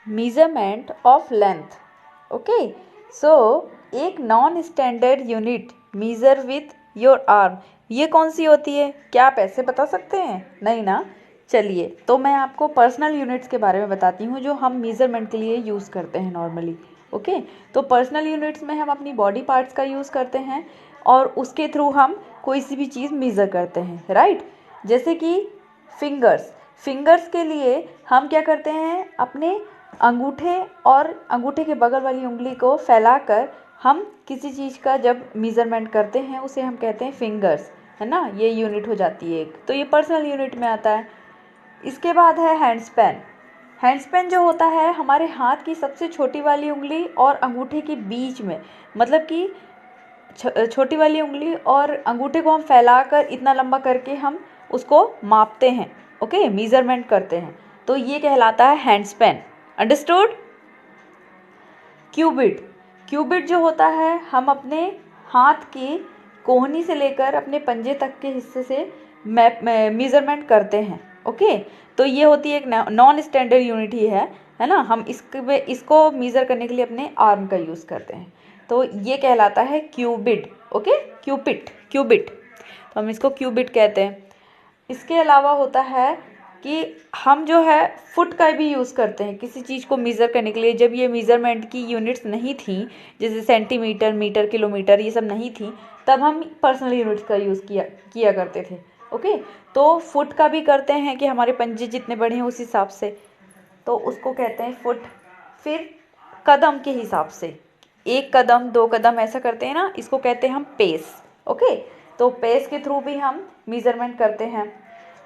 measurement of length. Okay, so एक non standard unit measure with your arm, ये कौन सी होती है? क्या आप ऐसे बता सकते हैं? नहीं ना। चलिए, तो मैं आपको पर्सनल यूनिट्स के बारे में बताती हूँ जो हम मीज़रमेंट के लिए यूज़ करते हैं नॉर्मली। ओके, तो पर्सनल यूनिट्स में हम अपनी बॉडी पार्ट्स का यूज़ करते हैं और उसके थ्रू हम कोई सी भी चीज़ मीज़र करते हैं, राइट। जैसे कि फिंगर्स के लिए हम क्या करते हैं, अपने अंगूठे और अंगूठे के बगल वाली उंगली को फैलाकर हम किसी चीज़ का जब मेज़रमेंट करते हैं उसे हम कहते हैं फिंगर्स, है ना। ये यूनिट हो जाती है एक, तो ये पर्सनल यूनिट में आता है। इसके बाद है हैंडस्पैन जो होता है हमारे हाथ की सबसे छोटी वाली उंगली और अंगूठे के बीच में, मतलब कि छोटी वाली उंगली और अंगूठे को हम फैलाकर इतना लंबा करके हम उसको मापते हैं, ओके, मेज़रमेंट करते हैं, तो ये कहलाता है हैंडस्पैन। अंडरस्टूड। क्यूबिट जो होता है हम अपने हाथ की कोहनी से लेकर अपने पंजे तक के हिस्से से मेज़रमेंट करते हैं, ओके। तो ये होती है एक नॉन स्टैंडर्ड यूनिट ही है ना। हम इसको मेज़र करने के लिए अपने आर्म का यूज़ करते हैं, तो ये कहलाता है क्यूबिट, ओके। क्यूबिट, तो हम इसको क्यूबिट कहते हैं। इसके अलावा होता है कि हम जो है फुट का भी यूज़ करते हैं किसी चीज़ को मेज़र करने के लिए। जब ये मेज़रमेंट की यूनिट्स नहीं थी, जैसे सेंटीमीटर, मीटर, किलोमीटर, ये सब नहीं थी, तब हम पर्सनल यूनिट्स का यूज़ किया करते थे, ओके। तो फुट का भी करते हैं कि हमारे पंजे जितने बड़े हैं उस हिसाब से, तो उसको कहते हैं फुट। फिर कदम के हिसाब से, 1 कदम 2 कदम ऐसा करते हैं ना, इसको कहते हैं हम पेस, ओके। तो पेस के थ्रू भी हम मेज़रमेंट करते हैं।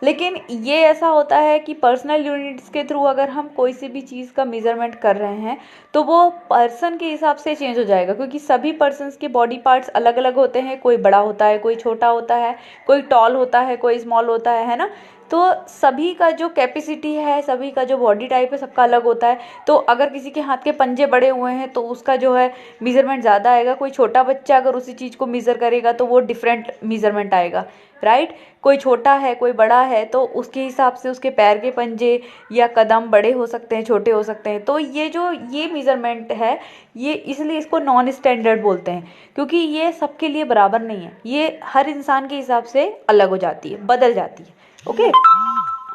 लेकिन ये ऐसा होता है कि पर्सनल यूनिट्स के थ्रू अगर हम कोई सी भी चीज़ का मेज़रमेंट कर रहे हैं तो वो पर्सन के हिसाब से चेंज हो जाएगा, क्योंकि सभी पर्सन्स के बॉडी पार्ट्स अलग अलग होते हैं। कोई बड़ा होता है, कोई छोटा होता है, कोई टॉल होता है, कोई स्मॉल होता है ना। तो सभी का जो कैपेसिटी है, सभी का जो बॉडी टाइप है, सबका अलग होता है। तो अगर किसी के हाथ के पंजे बड़े हुए हैं तो उसका जो है मेज़रमेंट ज़्यादा आएगा। कोई छोटा बच्चा अगर उसी चीज़ को मेज़र करेगा तो वो डिफरेंट मेज़रमेंट आएगा, राइट। कोई छोटा है, कोई बड़ा है, तो उसके हिसाब से उसके पैर के पंजे या कदम बड़े हो सकते हैं, छोटे हो सकते हैं। तो ये मेज़रमेंट है, ये इसलिए इसको नॉन स्टैंडर्ड बोलते हैं, क्योंकि ये सबके लिए बराबर नहीं है। ये हर इंसान के हिसाब से अलग हो जाती है, बदल जाती है, ओके।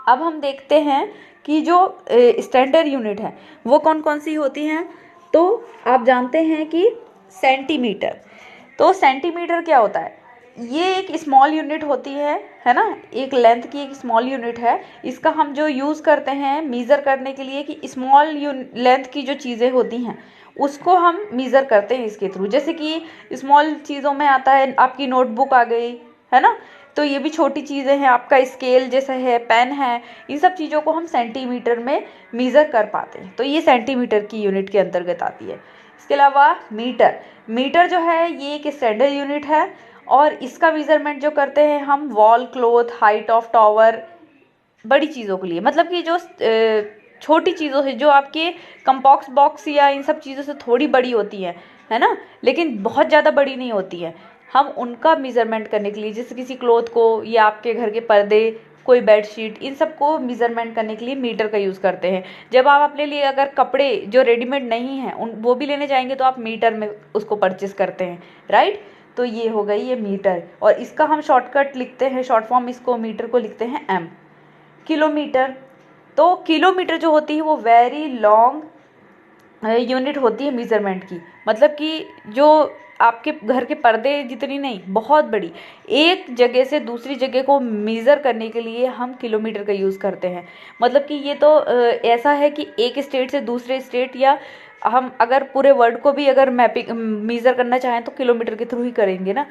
अब हम देखते हैं कि जो स्टैंडर्ड यूनिट है वो कौन कौन सी होती हैं। तो आप जानते हैं कि सेंटीमीटर, तो सेंटीमीटर क्या होता है? ये एक स्मॉल यूनिट होती है ना, एक लेंथ की एक स्मॉल यूनिट है। इसका हम जो यूज़ करते हैं मीज़र करने के लिए कि स्मॉल लेंथ की जो चीज़ें होती हैं उसको हम मीज़र करते हैं इसके थ्रू। जैसे कि स्मॉल चीज़ों में आता है आपकी नोटबुक आ गई, है ना, तो ये भी छोटी चीज़ें हैं। आपका स्केल जैसा है, पेन है, इन सब चीज़ों को हम सेंटीमीटर में मीज़र कर पाते हैं, तो ये सेंटीमीटर की यूनिट के अंतर्गत आती है। इसके अलावा मीटर जो है ये एक स्टैंडर्ड यूनिट है और इसका मेज़रमेंट जो करते हैं हम wall cloth, height of tower, बड़ी चीज़ों के लिए, मतलब कि जो छोटी चीज़ों से, जो आपके कंपॉक्स बॉक्स या इन सब चीज़ों से थोड़ी बड़ी होती है ना, लेकिन बहुत ज़्यादा बड़ी नहीं होती है, हम उनका मेज़रमेंट करने के लिए, जैसे किसी क्लॉथ को या आपके घर के पर्दे, कोई बेडशीट, इन सब को मेज़रमेंट करने के लिए मीटर का यूज़ करते हैं। जब आप अपने लिए अगर कपड़े जो रेडीमेड नहीं हैं वो भी लेने जाएंगे तो आप मीटर में उसको परचेस करते हैं, राइट। तो ये हो गई ये मीटर, और इसका हम शॉर्टकट लिखते हैं, शॉर्ट फॉर्म इसको मीटर को लिखते हैं एम। किलोमीटर, तो किलोमीटर जो होती है वो वेरी लॉन्ग यूनिट होती है मेज़रमेंट की, मतलब कि जो आपके घर के पर्दे जितनी नहीं, बहुत बड़ी, एक जगह से दूसरी जगह को मेज़र करने के लिए हम किलोमीटर का यूज़ करते हैं। मतलब कि ये तो ऐसा है कि एक स्टेट से दूसरे स्टेट, या हम अगर पूरे वर्ल्ड को भी अगर मैपिंग मेज़र करना चाहें तो किलोमीटर के थ्रू ही करेंगे ना।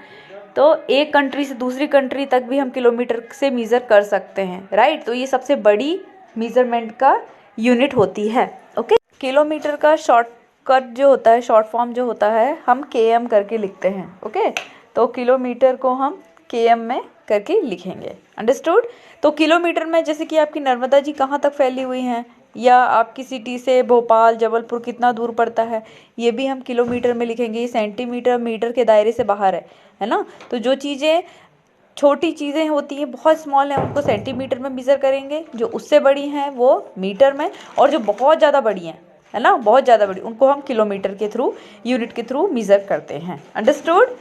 तो एक कंट्री से दूसरी कंट्री तक भी हम किलोमीटर से मेज़र कर सकते हैं, राइट। तो ये सबसे बड़ी मेज़रमेंट का यूनिट होती है, ओके। किलोमीटर का शॉर्टकट जो होता है, शॉर्ट फॉर्म जो होता है, हम केएम करके लिखते हैं, ओके। तो किलोमीटर को हम केएम में करके लिखेंगे, अंडरस्टूड। तो किलोमीटर में जैसे कि आपकी नर्मदा जी कहाँ तक फैली हुई हैं, या आपकी सिटी से भोपाल, जबलपुर कितना दूर पड़ता है, ये भी हम किलोमीटर में लिखेंगे। ये सेंटीमीटर, मीटर के दायरे से बाहर है ना। तो जो चीज़ें छोटी चीज़ें होती हैं, बहुत स्मॉल हैं, उनको सेंटीमीटर में मेज़र करेंगे, जो उससे बड़ी हैं वो मीटर में, और जो बहुत ज़्यादा बड़ी हैं है ना, बहुत ज़्यादा बड़ी, उनको हम किलोमीटर के थ्रू, यूनिट के थ्रू मेज़र करते हैं। अंडरस्टूड?